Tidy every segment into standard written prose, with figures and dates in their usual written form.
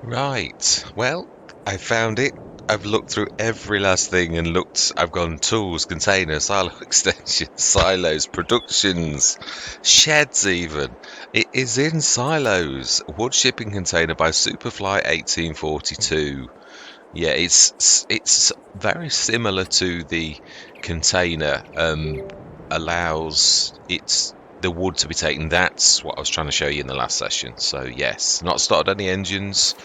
Right. Well, I found it. I've looked through every last thing and looked. I've gone tools, containers, silo extensions, silos, productions, sheds, even. It is in silos. Wood shipping container by Superfly 1842. Yeah, it's very similar to the container. Allows the wood to be taken. That's what I was trying to show you in the last session. So yes, not started any engines.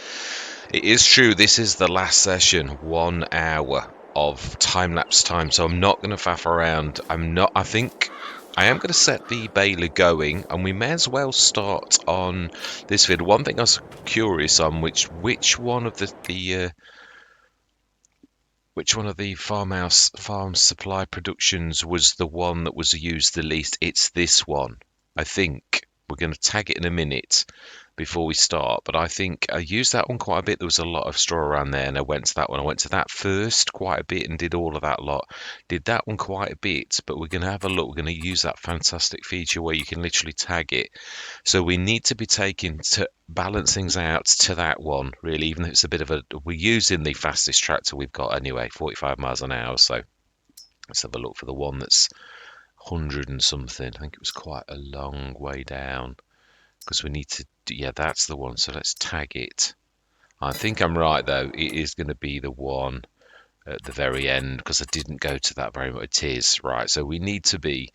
It is true. This is the last session. 1 hour of time lapse time. So I'm not going to faff around. I'm not. I think I am going to set the baler going, and we may as well start on this vid. One thing I was curious on, which one of the farm supply productions was the one that was used the least? It's this one. I think we're going to tag it in a minute before we start, but I think I used that one quite a bit. There was a lot of straw around there, and I went to that one. I went to that first quite a bit and did all of that lot. Did that one quite a bit, but we're going to have a look. We're going to use that fantastic feature where you can literally tag it. So we need to be taking to balance things out to that one, really, even if it's a bit of a. We're using the fastest tractor we've got anyway, 45 miles an hour. So let's have a look for the one that's 100 and something. I think it was quite a long way down because we need to. Yeah, that's the one. So let's tag it. I think I'm right though. It is going to be the one at the very end because I didn't go to that very much. It is right. So we need to be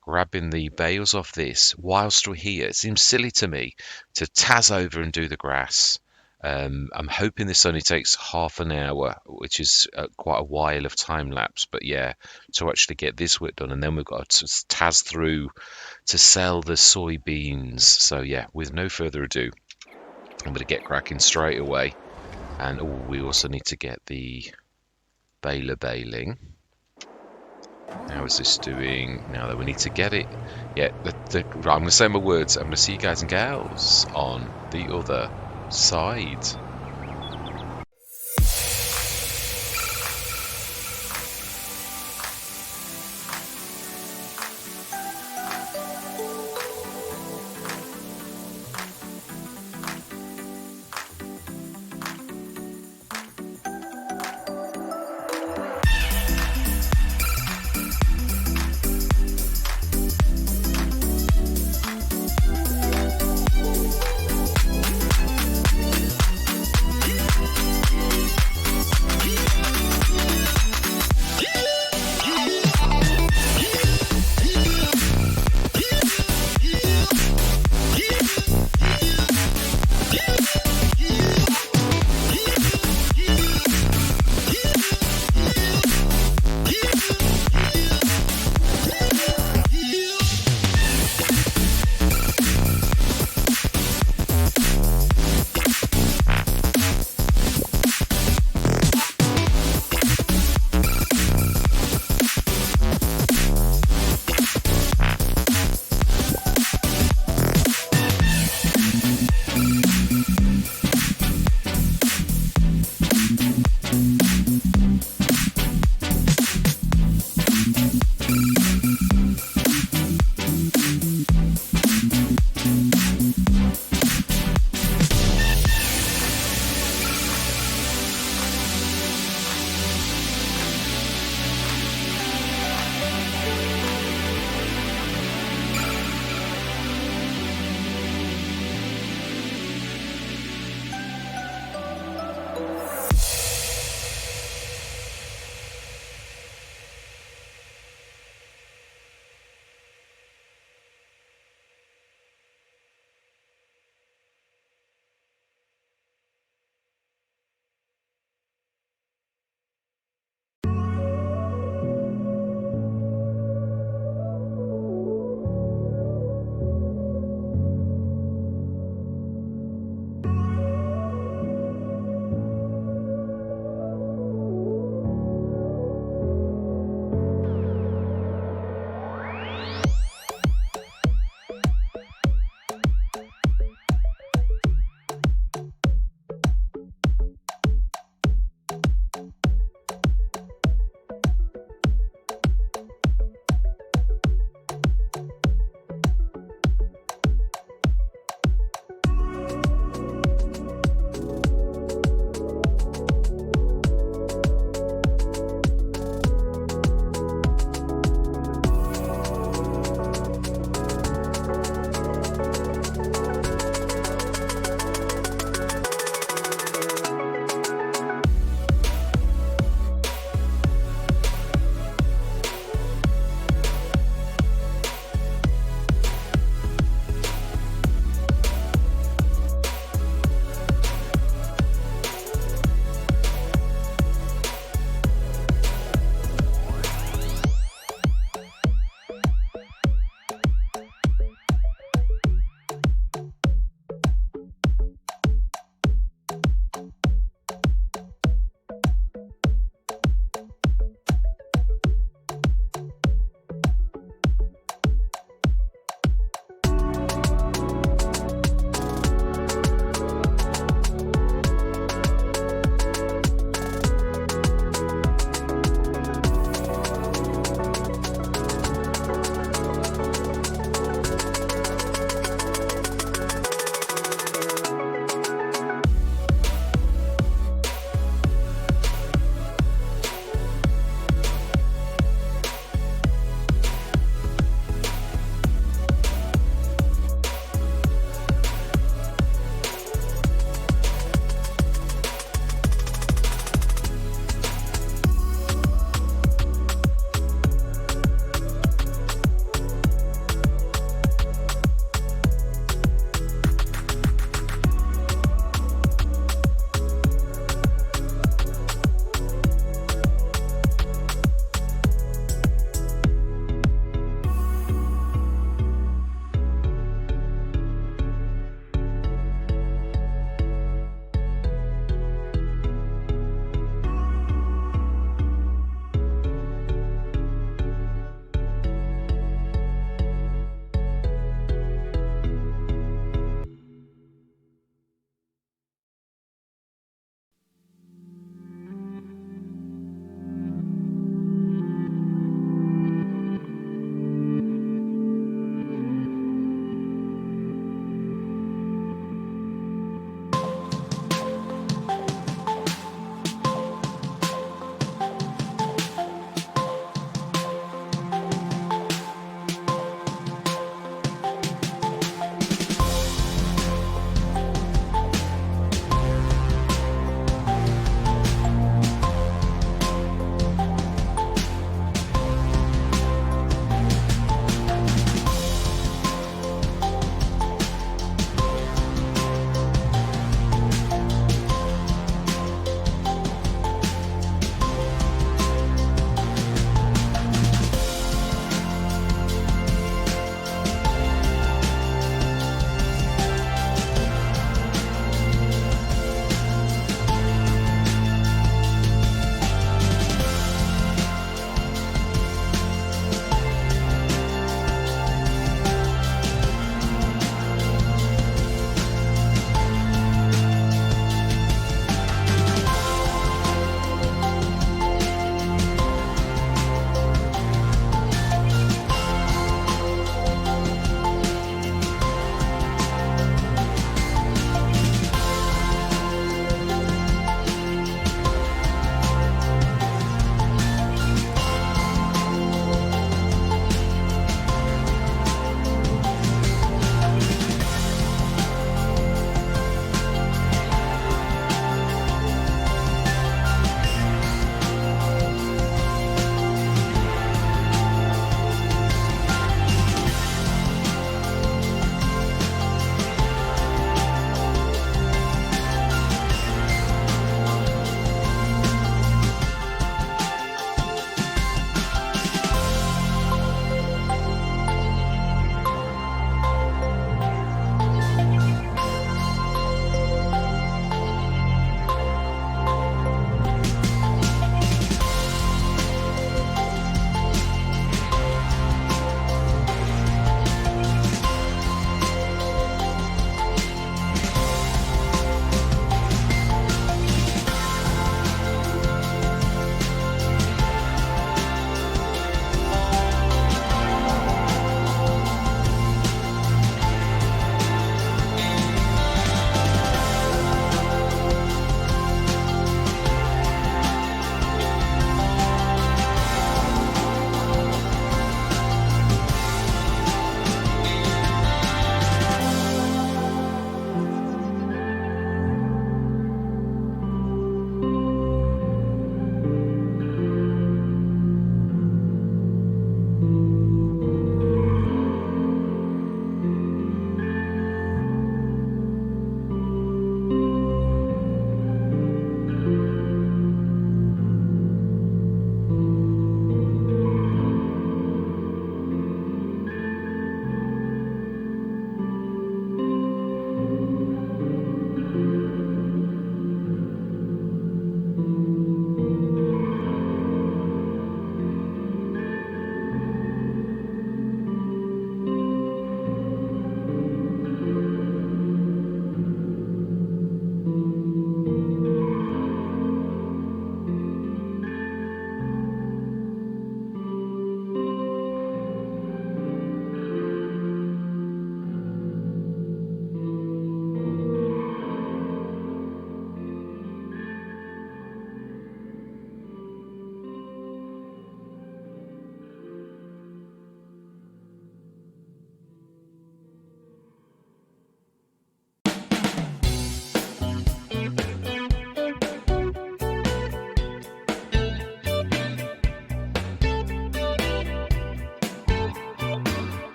grabbing the bales off this whilst we're here. It seems silly to me to taz over and do the grass. I'm hoping this only takes half an hour, which is quite a while of time lapse. But yeah, to actually get this work done, and then we've got to taz through to sell the soybeans. So yeah, with no further ado, I'm going to get cracking straight away. And we also need to get the baler baling. How is this doing? Now that we need to get it. Yeah, I'm going to say my words. I'm going to see you guys and gals on the other side.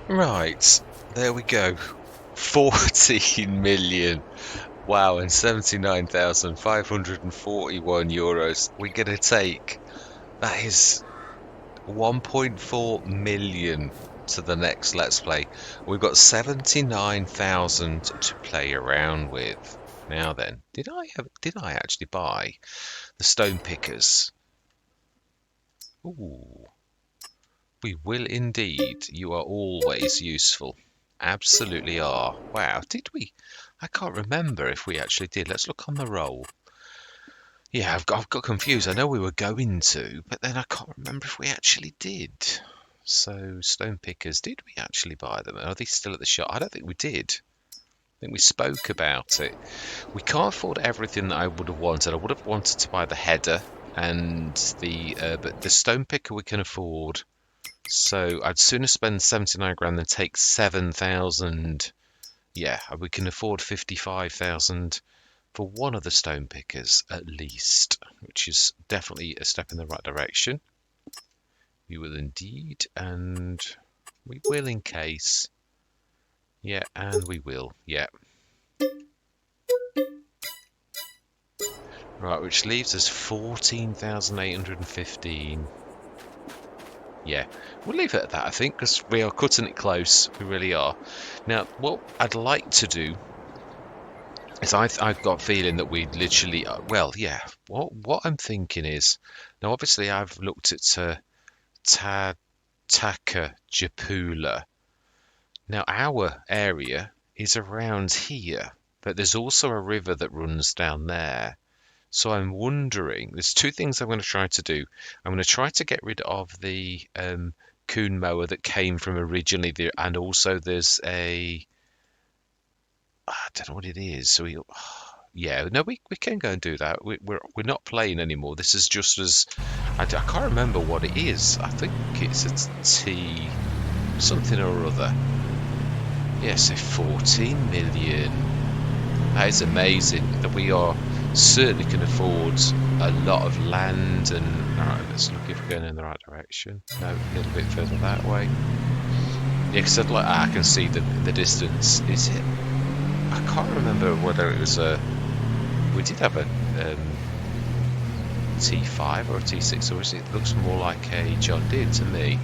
Right, there we go. 14 million. Wow, and 79,541 euros. We're going to take, that is 1.4 million to the next Let's Play. We've got 79,000 to play around with. Now then, did I actually buy the stone pickers? Ooh, we will indeed. You are always useful. Absolutely are. Wow, did we? I can't remember if we actually did. Let's look on the roll. Yeah, I've got confused. I know we were going to, but then I can't remember if we actually did. So, stone pickers, did we actually buy them? Are they still at the shop? I don't think we did. I think we spoke about it. We can't afford everything that I would have wanted. I would have wanted to buy the header and but the stone picker we can afford. So I'd sooner spend 79 grand than take 7,000. Yeah, we can afford 55,000 for one of the stone pickers at least, which is definitely a step in the right direction. We will indeed, and we will in case. Yeah, and we will. Yeah. Right, which leaves us 14,815. Yeah, we'll leave it at that, I think, because we are cutting it close. We really are. Now, what I'd like to do is I've got a feeling that we literally, well, yeah, what I'm thinking is, now obviously I've looked at Takajapula. Now, our area is around here, but there's also a river that runs down there. So I'm wondering, there's two things I'm going to try to do. I'm going to try to get rid of the coon mower that came from originally there, and also there's I don't know what it is. So yeah, no, we can go and do that. We're not playing anymore. This is just as I can't remember what it is. I think it's a T something or other. Yeah, so 14 million. That is amazing that we are certainly can afford a lot of land. And all right, let's look if we're going in the right direction. No, a little bit further that way. Yeah, because I can see the distance. Is it? I can't remember whether it was a. We did have a T5 or a T6, or it looks more like a John Deere to me.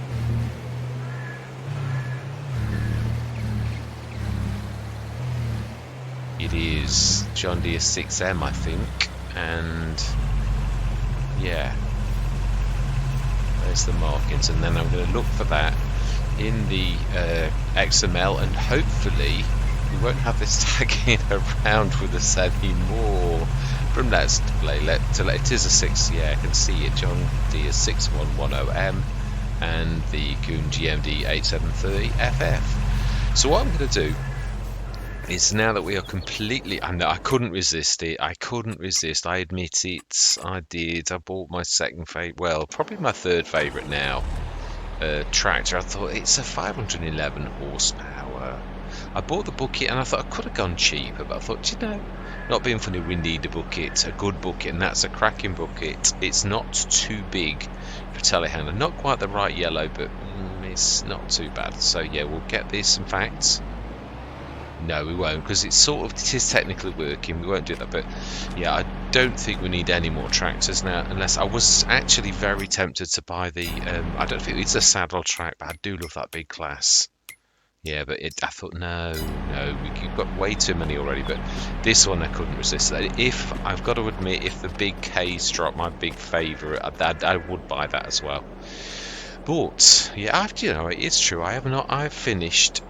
It is John Deere 6M, I think, and yeah, there's the markings, and then I'm going to look for that in the XML, and hopefully we won't have this tagging around with us anymore. From Let's Play, it is a 6, yeah, I can see it, John Deere 6110M and the Kuhn GMD 8730FF. So what I'm going to do is, now that we are completely, I couldn't resist it. I couldn't resist. I admit it. I did. I bought my second favorite, well, probably my third favorite now, tractor. I thought it's a 511 horsepower. I bought the bucket and I thought I could have gone cheaper, but I thought, you know, not being funny, we need a bucket, a good bucket, and that's a cracking bucket. It's not too big for telehandler. Not quite the right yellow, but it's not too bad. So yeah, we'll get this. In fact, no, we won't, because it is technically working. We won't do that, but yeah, I don't think we need any more tractors now, unless I was actually very tempted to buy the, I don't think it's a saddle track, but I do love that big class. Yeah, but I thought, no, you've got way too many already, but this one I couldn't resist. If, I've got to admit, if the big K's drop, my big favourite, I would buy that as well. But, yeah, you know, it's true, I've finished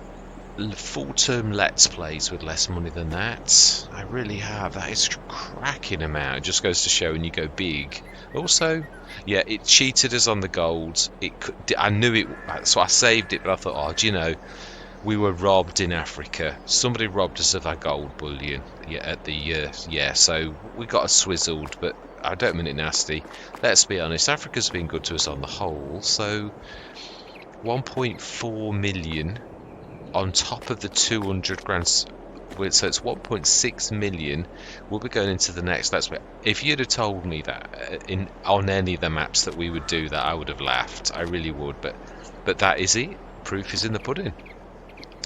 full-term Let's Plays with less money than that. I really have. That is a cracking amount. It just goes to show when you go big. Also, yeah, it cheated us on the gold. I knew it, so I saved it, but I thought, oh, do you know, we were robbed in Africa. Somebody robbed us of our gold bullion. Yeah, at the yeah, so we got us swizzled, but I don't mean it nasty. Let's be honest, Africa's been good to us on the whole. So 1.4 million on top of the 200 grand, so it's 1.6 million. We'll be going into the next Let's Play. If you'd have told me that on any of the maps that we would do that, I would have laughed. I really would, but that is it. Proof is in the pudding.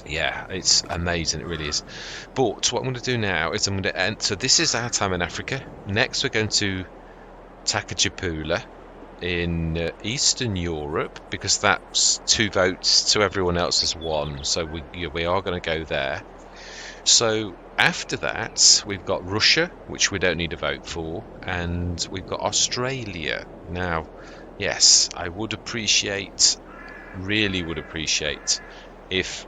Yeah, it's amazing, it really is. But what I'm going to do now is I'm going to end. So this is our time in Africa. Next, we're going to Takajapula in Eastern Europe, because that's 2 votes to everyone else's 1. So we are going to go there. So after that, we've got Russia, which we don't need a vote for, and we've got Australia. Now, yes, I would appreciate, really would appreciate, if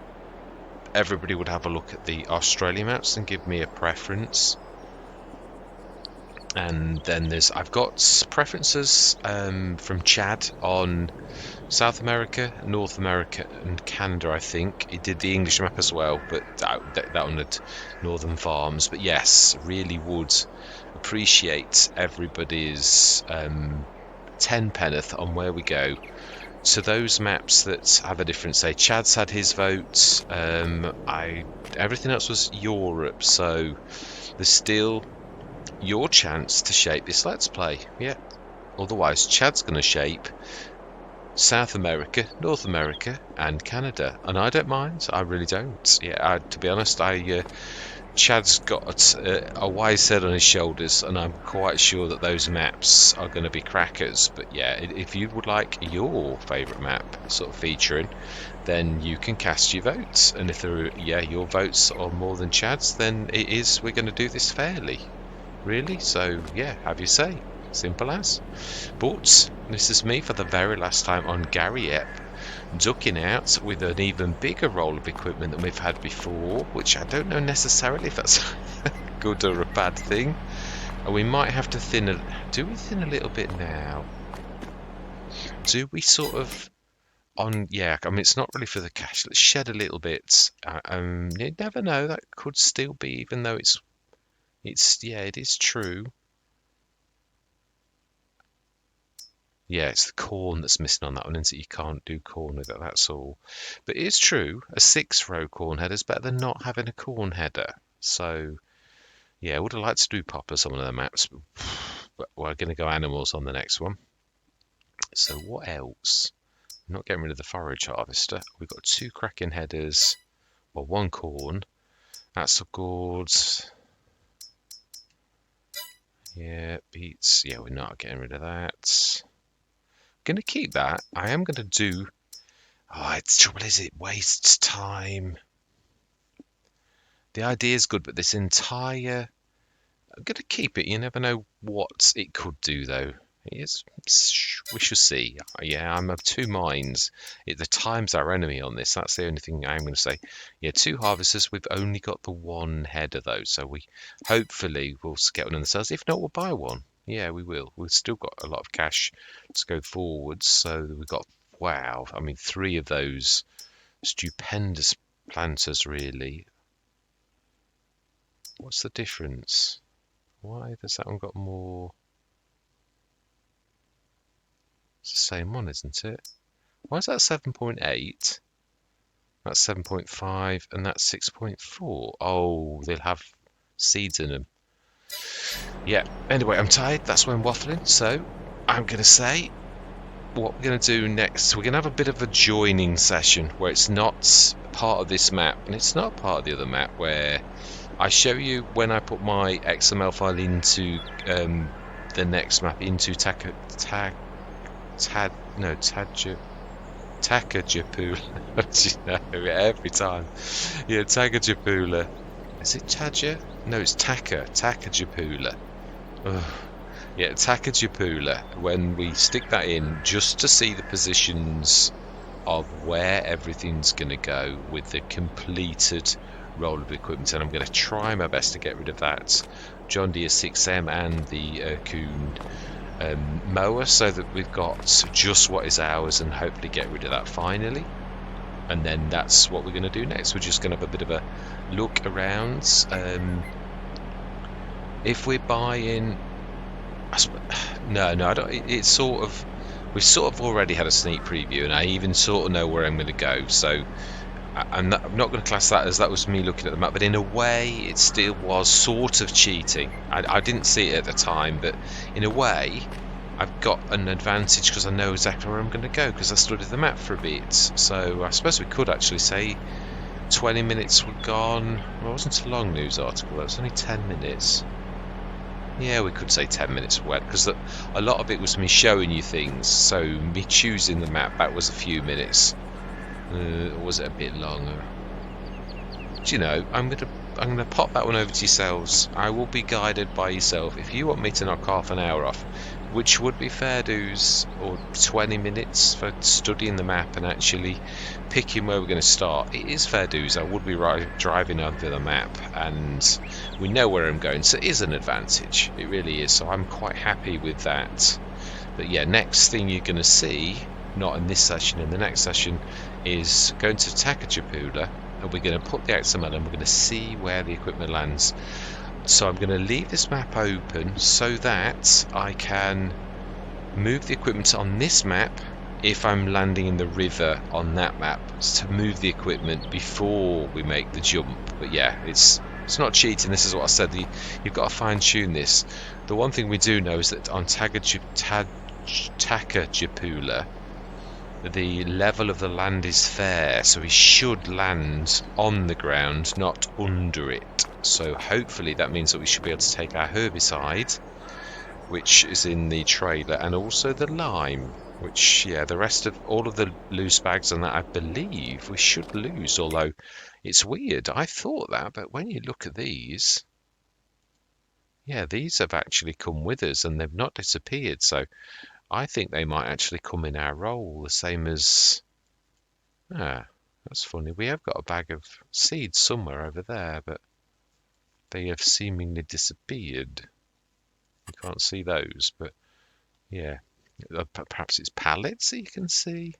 everybody would have a look at the Australia maps and give me a preference. And then I've got preferences from Chad on South America, North America, and Canada. I think he did the English map as well, but that one had Northern Farms. But yes, really would appreciate everybody's 10 penneth on where we go. So those maps that have a difference, say Chad's had his votes, everything else was Europe, so there's still your chance to shape this Let's Play. Yeah, otherwise Chad's going to shape South America, North America, and Canada, and I don't mind. I really don't. Yeah, to be honest, Chad's got a wise head on his shoulders, and I'm quite sure that those maps are going to be crackers. But yeah, if you would like your favourite map sort of featuring, then you can cast your votes. And if your votes are more than Chad's, then we're going to do this fairly, really. So yeah, have your say. Simple as. But this is me for the very last time on Gariep, ducking out with an even bigger roll of equipment than we've had before, which I don't know necessarily if that's a good or a bad thing. And we might have to do we thin a little bit now? Do we sort of yeah, I mean, it's not really for the cash. Let's shed a little bit. You never know, that could still be, even though yeah, it is true. Yeah, it's the corn that's missing on that one, isn't it? You can't do corn with it, that's all. But it is true, a 6-row corn header is better than not having a corn header. So, yeah, I would have liked to do poppers on one of the maps, but we're going to go animals on the next one. So what else? I'm not getting rid of the forage harvester. We've got 2 cracking headers, well, 1 corn. That's a good. Yeah, beets. Yeah, we're not getting rid of that. Going to keep that. I am going to do. Oh, it's trouble is it wastes time. The idea is good, but this entire. I'm going to keep it. You never know what it could do, though. We shall see. Yeah, I'm of 2 minds. The time's our enemy on this. That's the only thing I'm going to say. Yeah, 2 harvesters. We've only got the 1 header, though, so we hopefully will get one in the sales. If not, we'll buy one. Yeah, we will. We've still got a lot of cash to go forwards. So we've got, wow, I mean, 3 of those stupendous planters, really. What's the difference? Why has that one got more? It's the same one, isn't it? Why is that 7.8? That's 7.5, and that's 6.4. Oh, they'll have seeds in them. Yeah, anyway, I'm tired. That's why I'm waffling. So I'm going to say what we're going to do next. We're going to have a bit of a joining session where it's not part of this map and it's not part of the other map, where I show you when I put my XML file into the next map, into Takajapula. Every time. Yeah, Takajapula. Is it Taja? No, it's Takajapula. Yeah, Takajapula. When we stick that in, just to see the positions of where everything's going to go with the completed roll of equipment, and I'm going to try my best to get rid of that John Deere 6M and the Kuhn mower, so that we've got just what is ours, and hopefully get rid of that finally. And then that's what we're going to do next. We're just going to have a bit of a look around. If we're buying, no, I don't. It's sort of, we've sort of already had a sneak preview, and I even sort of know where I'm going to go. So I'm not going to class that as that was me looking at the map, but in a way it still was sort of cheating. I didn't see it at the time, but in a way I've got an advantage because I know exactly where I'm going to go, because I studied the map for a bit. So I suppose we could actually say 20 minutes were gone. Well, it wasn't a long news article, it was only 10 minutes. Yeah, we could say 10 minutes wet, because a lot of it was me showing you things, so me choosing the map, that was a few minutes. Or was it a bit longer? Do you know, I'm gonna pop that one over to yourselves. I will be guided by yourself. If you want me to knock half an hour off, which would be fair dues, or 20 minutes for studying the map and actually picking where we're going to start, it is fair dues. I would be driving under the map, and we know where I'm going, so it is an advantage. It really is. So I'm quite happy with that. But yeah, next thing you're going to see, not in this session, in the next session, is going to Takachapula, and we're going to put the XML and we're going to see where the equipment lands. So I'm going to leave this map open so that I can move the equipment on this map if I'm landing in the river on that map, to move the equipment before we make the jump. But yeah, it's not cheating. This is what I said. You've got to fine tune this. The one thing we do know is that on Takachapula, the level of the land is fair, so we should land on the ground, not under it. So hopefully that means that we should be able to take our herbicide, which is in the trailer, and also the lime, which, yeah, the rest of all of the loose bags and that, I believe we should lose, although it's weird. I thought that, but when you look at these, yeah, these have actually come with us and they've not disappeared, so I think they might actually come in our roll, the same as... Ah, that's funny. We have got a bag of seeds somewhere over there, but they have seemingly disappeared. You can't see those, but yeah. Perhaps it's pallets that you can see.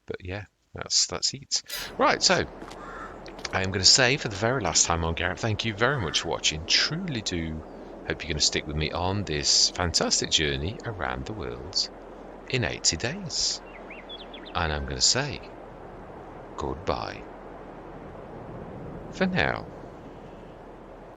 But yeah, that's it. Right, so I am going to say for the very last time on Gariep, thank you very much for watching. Truly do hope you're going to stick with me on this fantastic journey around the world in 80 days. And I'm going to say goodbye for now.